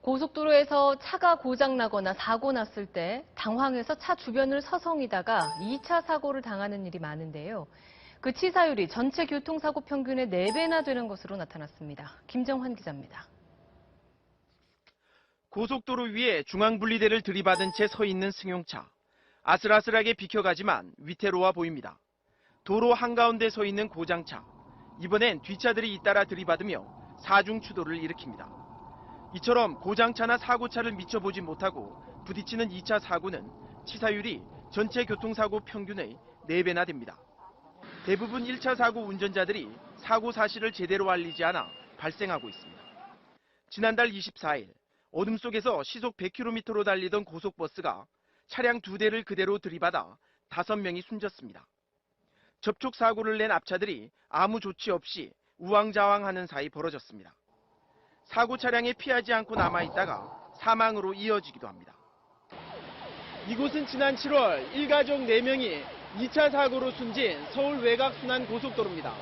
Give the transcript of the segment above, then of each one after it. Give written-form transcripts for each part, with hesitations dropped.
고속도로에서 차가 고장나거나 사고 났을 때 당황해서 차 주변을 서성이다가 2차 사고를 당하는 일이 많은데요. 그 치사율이 전체 교통사고 평균의 4배나 되는 것으로 나타났습니다. 김정환 기자입니다. 고속도로 위에 중앙분리대를 들이받은 채 서 있는 승용차. 아슬아슬하게 비켜가지만 위태로워 보입니다. 도로 한가운데 서 있는 고장차. 이번엔 뒷차들이 잇따라 들이받으며 사중추돌을 일으킵니다. 이처럼 고장차나 사고차를 미처 보지 못하고 부딪히는 2차 사고는 치사율이 전체 교통사고 평균의 4배나 됩니다. 대부분 1차 사고 운전자들이 사고 사실을 제대로 알리지 않아 발생하고 있습니다. 지난달 24일 어둠 속에서 시속 100km로 달리던 고속버스가 차량 2대를 그대로 들이받아 5명이 숨졌습니다. 접촉 사고를 낸 앞차들이 아무 조치 없이 우왕좌왕하는 사이 벌어졌습니다. 사고 차량에 피하지 않고 남아있다가 사망으로 이어지기도 합니다. 이곳은 지난 7월 일가족 4명이 2차 사고로 숨진 서울 외곽 순환 고속도로입니다.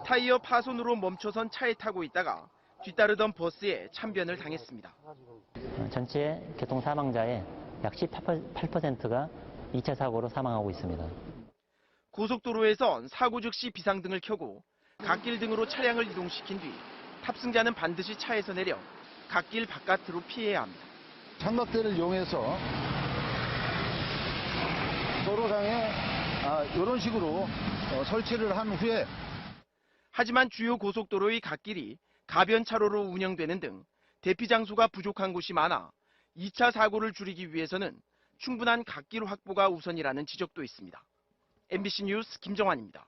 타이어 파손으로 멈춰선 차에 타고 있다가 뒤따르던 버스에 참변을 당했습니다. 전체 교통 사망자의 약 18%가 2차 사고로 사망하고 있습니다. 고속도로에선 사고 즉시 비상등을 켜고 갓길 등으로 차량을 이동시킨 뒤 탑승자는 반드시 차에서 내려 갓길 바깥으로 피해야 합니다. 삼각대를 이용해서 도로상에 이런 식으로 설치를 한 후에 하지만 주요 고속도로의 갓길이 가변 차로로 운영되는 등 대피 장소가 부족한 곳이 많아 2차 사고를 줄이기 위해서는 충분한 갓길 확보가 우선이라는 지적도 있습니다. MBC 뉴스 김정환입니다.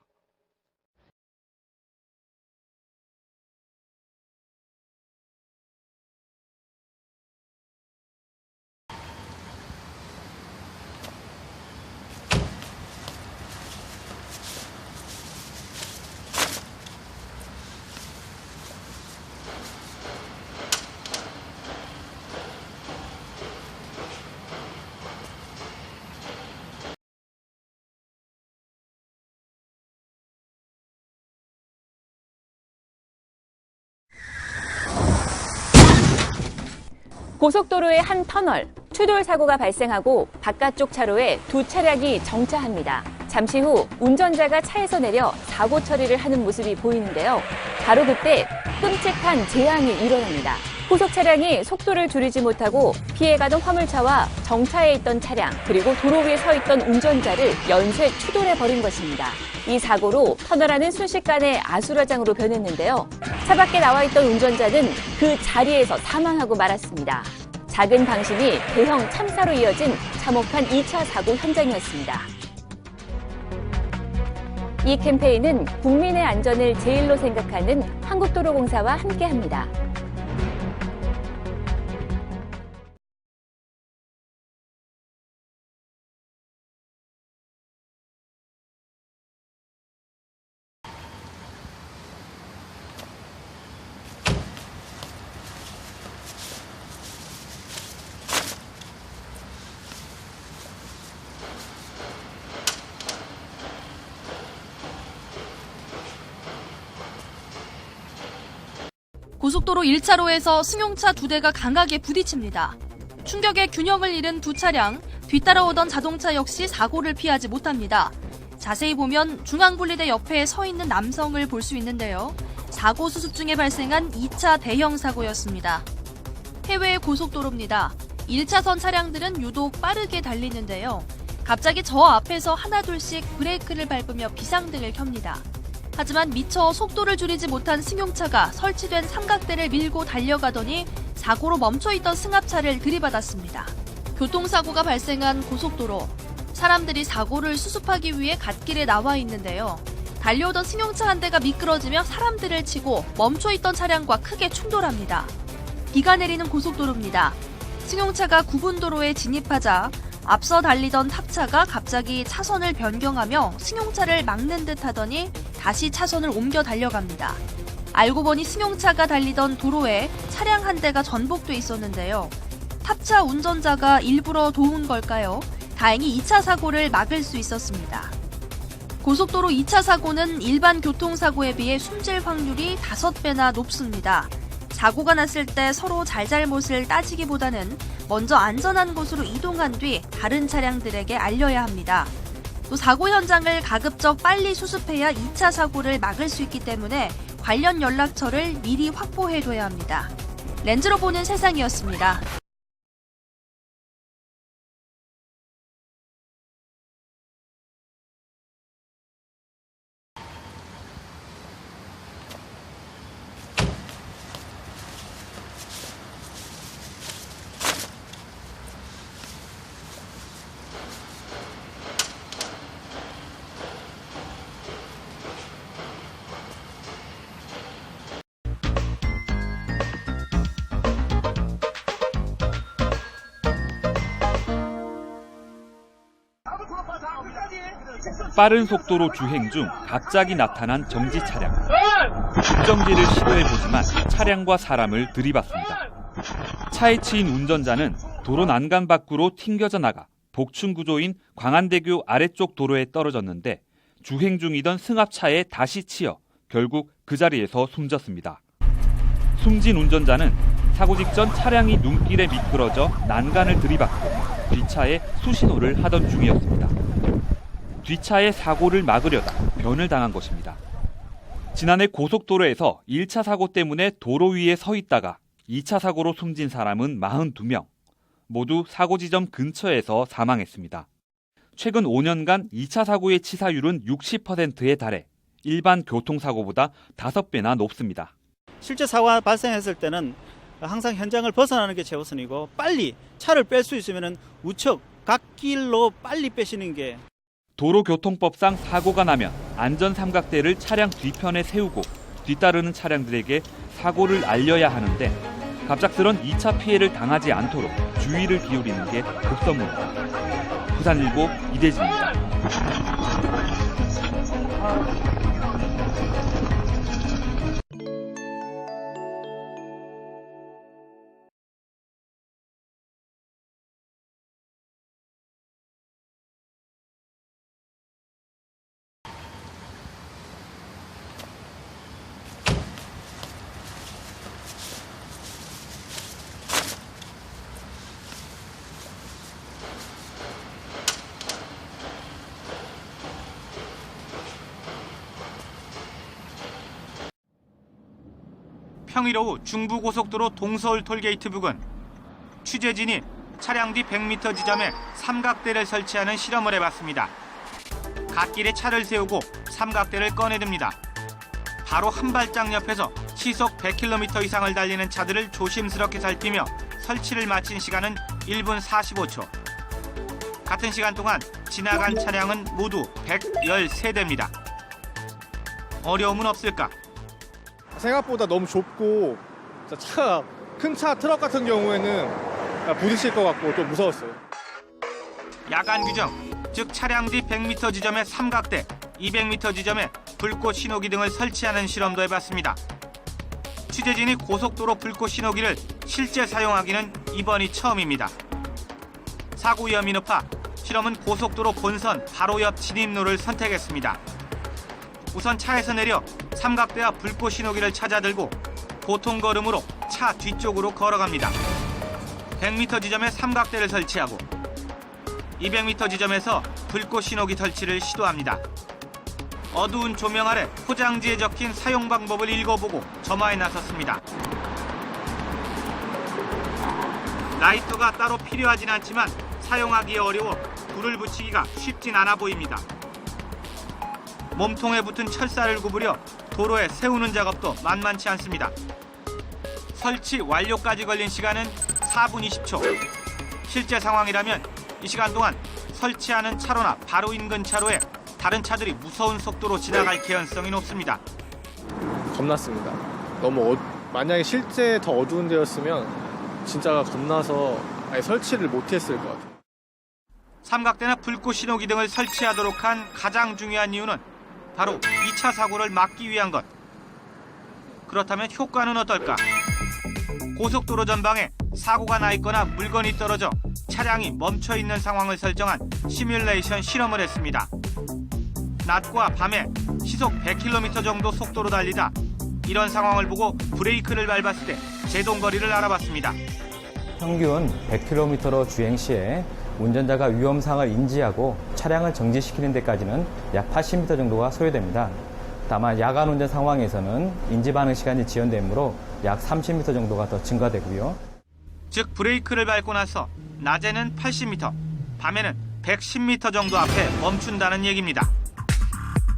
고속도로의 한 터널, 추돌 사고가 발생하고 바깥쪽 차로에 2차량이 정차합니다. 잠시 후 운전자가 차에서 내려 사고 처리를 하는 모습이 보이는데요. 바로 그때 끔찍한 재앙이 일어납니다. 후속 차량이 속도를 줄이지 못하고 피해가던 화물차와 정차해 있던 차량, 그리고 도로 위에 서 있던 운전자를 연쇄 추돌해버린 것입니다. 이 사고로 터널 안은 순식간에 아수라장으로 변했는데요. 차 밖에 나와 있던 운전자는 그 자리에서 사망하고 말았습니다. 작은 방심이 대형 참사로 이어진 참혹한 2차 사고 현장이었습니다. 이 캠페인은 국민의 안전을 제일로 생각하는 한국도로공사와 함께합니다. 고속도로 1차로에서 승용차 2대가 강하게 부딪힙니다. 충격에 균형을 잃은 2차량, 뒤따라오던 자동차 역시 사고를 피하지 못합니다. 자세히 보면 중앙분리대 옆에 서 있는 남성을 볼 수 있는데요. 사고 수습 중에 발생한 2차 대형 사고였습니다. 해외 고속도로입니다. 1차선 차량들은 유독 빠르게 달리는데요. 갑자기 저 앞에서 하나둘씩 브레이크를 밟으며 비상등을 켭니다. 하지만 미처 속도를 줄이지 못한 승용차가 설치된 삼각대를 밀고 달려가더니 사고로 멈춰있던 승합차를 들이받았습니다. 교통사고가 발생한 고속도로. 사람들이 사고를 수습하기 위해 갓길에 나와 있는데요. 달려오던 승용차 한 대가 미끄러지며 사람들을 치고 멈춰있던 차량과 크게 충돌합니다. 비가 내리는 고속도로입니다. 승용차가 구분도로에 진입하자 앞서 달리던 탑차가 갑자기 차선을 변경하며 승용차를 막는 듯 하더니 다시 차선을 옮겨 달려갑니다. 알고 보니 승용차가 달리던 도로에 차량 한 대가 전복돼 있었는데요. 탑차 운전자가 일부러 도운 걸까요? 다행히 2차 사고를 막을 수 있었습니다. 고속도로 2차 사고는 일반 교통사고에 비해 숨질 확률이 5배나 높습니다. 사고가 났을 때 서로 잘잘못을 따지기보다는 먼저 안전한 곳으로 이동한 뒤 다른 차량들에게 알려야 합니다. 또 사고 현장을 가급적 빨리 수습해야 2차 사고를 막을 수 있기 때문에 관련 연락처를 미리 확보해둬야 합니다. 렌즈로 보는 세상이었습니다. 빠른 속도로 주행 중 갑자기 나타난 정지 차량. 급정지를 시도해보지만 차량과 사람을 들이받습니다. 차에 치인 운전자는 도로 난간 밖으로 튕겨져 나가 복층 구조인 광안대교 아래쪽 도로에 떨어졌는데 주행 중이던 승합차에 다시 치여 결국 그 자리에서 숨졌습니다. 숨진 운전자는 사고 직전 차량이 눈길에 미끄러져 난간을 들이받고 뒷차에 수신호를 하던 중이었습니다. 뒷차의 사고를 막으려다 변을 당한 것입니다. 지난해 고속도로에서 1차 사고 때문에 도로 위에 서 있다가 2차 사고로 숨진 사람은 42명, 모두 사고 지점 근처에서 사망했습니다. 최근 5년간 2차 사고의 치사율은 60%에 달해 일반 교통사고보다 5배나 높습니다. 실제 사고가 발생했을 때는 항상 현장을 벗어나는 게 최우선이고 빨리 차를 뺄 수 있으면 우측 갓길로 빨리 빼시는 게. 도로교통법상 사고가 나면 안전 삼각대를 차량 뒤편에 세우고 뒤따르는 차량들에게 사고를 알려야 하는데 갑작스런 2차 피해를 당하지 않도록 주의를 기울이는 게 급선무입니다. 부산일보 이대진입니다. 평일 오후 중부고속도로 동서울 톨게이트 부근 취재진이 차량 뒤 100m 지점에 삼각대를 설치하는 실험을 해봤습니다. 갓길에 차를 세우고 삼각대를 꺼내듭니다. 바로 한 발짝 옆에서 시속 100km 이상을 달리는 차들을 조심스럽게 살피며 설치를 마친 시간은 1분 45초. 같은 시간 동안 지나간 차량은 모두 113대입니다. 어려움은 없을까? 생각보다 너무 좁고 차가 큰 차 트럭 같은 경우에는 부딪힐 것 같고 좀 무서웠어요. 야간 규정, 즉 차량 뒤 100m 지점에 삼각대, 200m 지점에 불꽃 신호기 등을 설치하는 실험도 해봤습니다. 취재진이 고속도로 불꽃 신호기를 실제 사용하기는 이번이 처음입니다. 사고 위험이 높아 실험은 고속도로 본선 바로 옆 진입로를 선택했습니다. 우선 차에서 내려 삼각대와 불꽃 신호기를 찾아들고 보통 걸음으로 차 뒤쪽으로 걸어갑니다. 100m 지점에 삼각대를 설치하고 200m 지점에서 불꽃 신호기 설치를 시도합니다. 어두운 조명 아래 포장지에 적힌 사용 방법을 읽어보고 점화에 나섰습니다. 라이터가 따로 필요하진 않지만 사용하기 어려워 불을 붙이기가 쉽진 않아 보입니다. 몸통에 붙은 철사를 구부려 도로에 세우는 작업도 만만치 않습니다. 설치 완료까지 걸린 시간은 4분 20초. 실제 상황이라면 이 시간 동안 설치하는 차로나 바로 인근 차로에 다른 차들이 무서운 속도로 지나갈 개연성이 높습니다. 겁났습니다. 너무 만약에 실제 더 어두운 데였으면 진짜가 겁나서 아예 설치를 못했을 것 같아요. 삼각대나 불꽃 신호기 등을 설치하도록 한 가장 중요한 이유는 바로 2차 사고를 막기 위한 것. 그렇다면 효과는 어떨까? 고속도로 전방에 사고가 나 있거나 물건이 떨어져 차량이 멈춰 있는 상황을 설정한 시뮬레이션 실험을 했습니다. 낮과 밤에 시속 100km 정도 속도로 달리다 이런 상황을 보고 브레이크를 밟았을 때 제동거리를 알아봤습니다. 평균 100km로 주행 시에 운전자가 위험상을 인지하고 차량을 정지시키는 데까지는 약 80m 정도가 소요됩니다. 다만 야간 운전 상황에서는 인지 반응 시간이 지연되므로 약 30m 정도가 더 증가되고요. 즉 브레이크를 밟고 나서 낮에는 80m, 밤에는 110m 정도 앞에 멈춘다는 얘기입니다.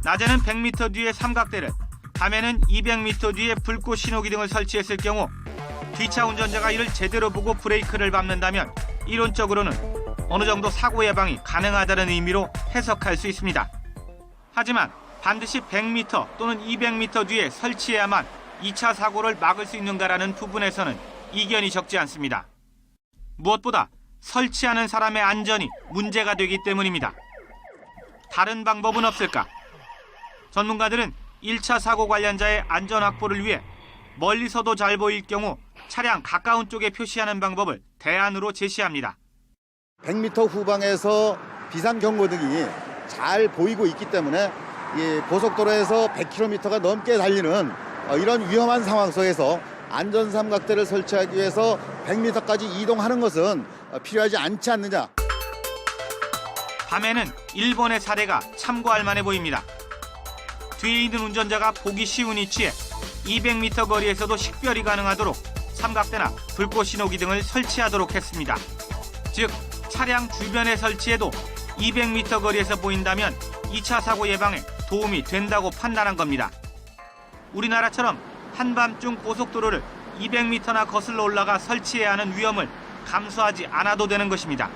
낮에는 100m 뒤에 삼각대를, 밤에는 200m 뒤에 불꽃 신호기등을 설치했을 경우 뒤차 운전자가 이를 제대로 보고 브레이크를 밟는다면 이론적으로는 어느 정도 사고 예방이 가능하다는 의미로 해석할 수 있습니다. 하지만 반드시 100m 또는 200m 뒤에 설치해야만 2차 사고를 막을 수 있는가라는 부분에서는 이견이 적지 않습니다. 무엇보다 설치하는 사람의 안전이 문제가 되기 때문입니다. 다른 방법은 없을까? 전문가들은 1차 사고 관련자의 안전 확보를 위해 멀리서도 잘 보일 경우 차량 가까운 쪽에 표시하는 방법을 대안으로 제시합니다. 100m 후방에서 비상경고등이 잘 보이고 있기 때문에 이 고속도로에서 100km가 넘게 달리는 이런 위험한 상황 속에서 안전삼각대를 설치하기 위해서 100m까지 이동하는 것은 필요하지 않지 않느냐. 밤에는 일본의 사례가 참고할 만해 보입니다. 뒤에 있는 운전자가 보기 쉬운 위치에 200m 거리에서도 식별이 가능하도록 삼각대나 불꽃 신호기 등을 설치하도록 했습니다. 즉 차량 주변에 설치해도 200m 거리에서 보인다면 2차 사고 예방에 도움이 된다고 판단한 겁니다. 우리나라처럼 한밤중 고속도로를 200m나 거슬러 올라가 설치해야 하는 위험을 감수하지 않아도 되는 것입니다.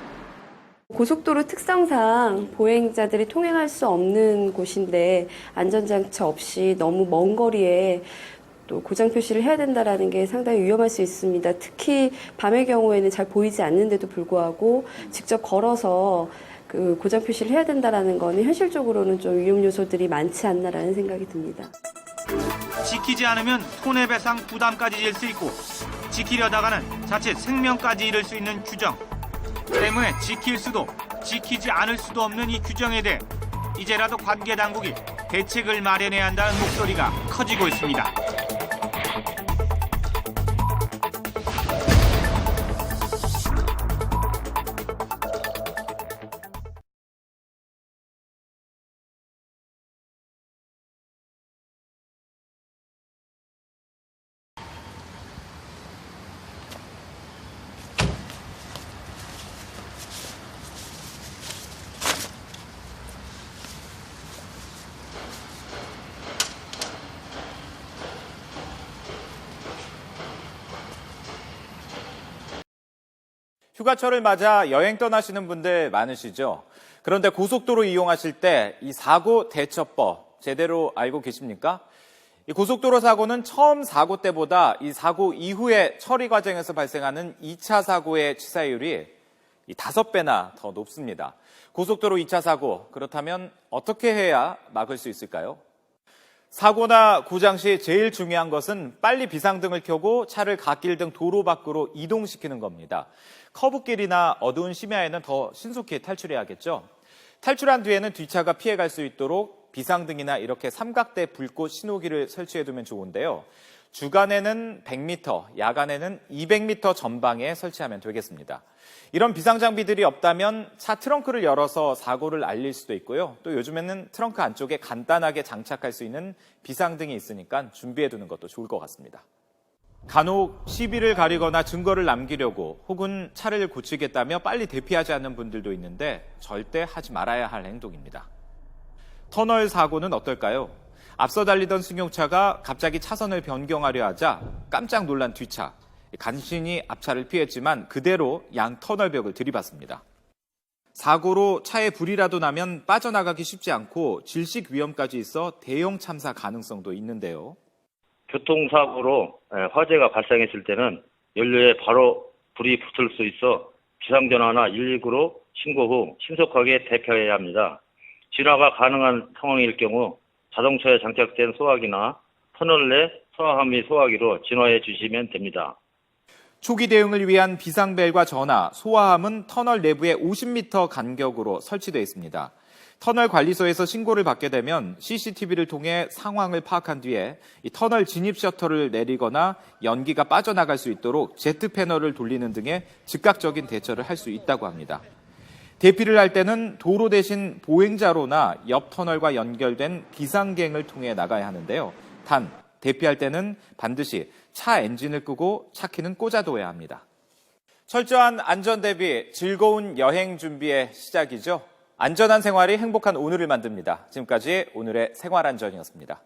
고속도로 특성상 보행자들이 통행할 수 없는 곳인데 안전장치 없이 너무 먼 거리에 또 고장 표시를 해야 된다는 게 상당히 위험할 수 있습니다. 특히 밤의 경우에는 잘 보이지 않는데도 불구하고 직접 걸어서 그 고장 표시를 해야 된다는 거는 현실적으로는 좀 위험 요소들이 많지 않나라는 생각이 듭니다. 지키지 않으면 손해배상 부담까지 질 수 있고 지키려다가는 자칫 생명까지 잃을 수 있는 규정. 때문에 지킬 수도 지키지 않을 수도 없는 이 규정에 대해 이제라도 관계 당국이 대책을 마련해야 한다는 목소리가 커지고 있습니다. 휴가철을 맞아 여행 떠나시는 분들 많으시죠? 그런데 고속도로 이용하실 때 이 사고 대처법 제대로 알고 계십니까? 이 고속도로 사고는 처음 사고 때보다 이 사고 이후의 처리 과정에서 발생하는 2차 사고의 치사율이 5배나 더 높습니다. 고속도로 2차 사고, 그렇다면 어떻게 해야 막을 수 있을까요? 사고나 고장 시 제일 중요한 것은 빨리 비상등을 켜고 차를 갓길 등 도로 밖으로 이동시키는 겁니다. 커브길이나 어두운 심야에는 더 신속히 탈출해야겠죠. 탈출한 뒤에는 뒤차가 피해갈 수 있도록 비상등이나 이렇게 삼각대 불꽃 신호기를 설치해두면 좋은데요. 주간에는 100m, 야간에는 200m 전방에 설치하면 되겠습니다. 이런 비상장비들이 없다면 차 트렁크를 열어서 사고를 알릴 수도 있고요. 또 요즘에는 트렁크 안쪽에 간단하게 장착할 수 있는 비상등이 있으니까 준비해두는 것도 좋을 것 같습니다. 간혹 시비를 가리거나 증거를 남기려고 혹은 차를 고치겠다며 빨리 대피하지 않는 분들도 있는데 절대 하지 말아야 할 행동입니다. 터널 사고는 어떨까요? 앞서 달리던 승용차가 갑자기 차선을 변경하려 하자 깜짝 놀란 뒤차. 간신히 앞차를 피했지만 그대로 양 터널벽을 들이받습니다. 사고로 차에 불이라도 나면 빠져나가기 쉽지 않고 질식 위험까지 있어 대형 참사 가능성도 있는데요. 교통사고로 화재가 발생했을 때는 연료에 바로 불이 붙을 수 있어 비상전화나 119로 신고 후 신속하게 대피해야 합니다. 진화가 가능한 상황일 경우 자동차에 장착된 소화기나 터널 내 소화함 및 소화기로 진화해 주시면 됩니다. 초기 대응을 위한 비상벨과 전화, 소화함은 터널 내부에 50m 간격으로 설치되어 있습니다. 터널 관리소에서 신고를 받게 되면 CCTV를 통해 상황을 파악한 뒤에 이 터널 진입 셔터를 내리거나 연기가 빠져나갈 수 있도록 제트 패널을 돌리는 등의 즉각적인 대처를 할 수 있다고 합니다. 대피를 할 때는 도로 대신 보행자로나 옆 터널과 연결된 비상갱을 통해 나가야 하는데요. 단, 대피할 때는 반드시 차 엔진을 끄고 차 키는 꽂아둬야 합니다. 철저한 안전 대비, 즐거운 여행 준비의 시작이죠. 안전한 생활이 행복한 오늘을 만듭니다. 지금까지 오늘의 생활안전이었습니다.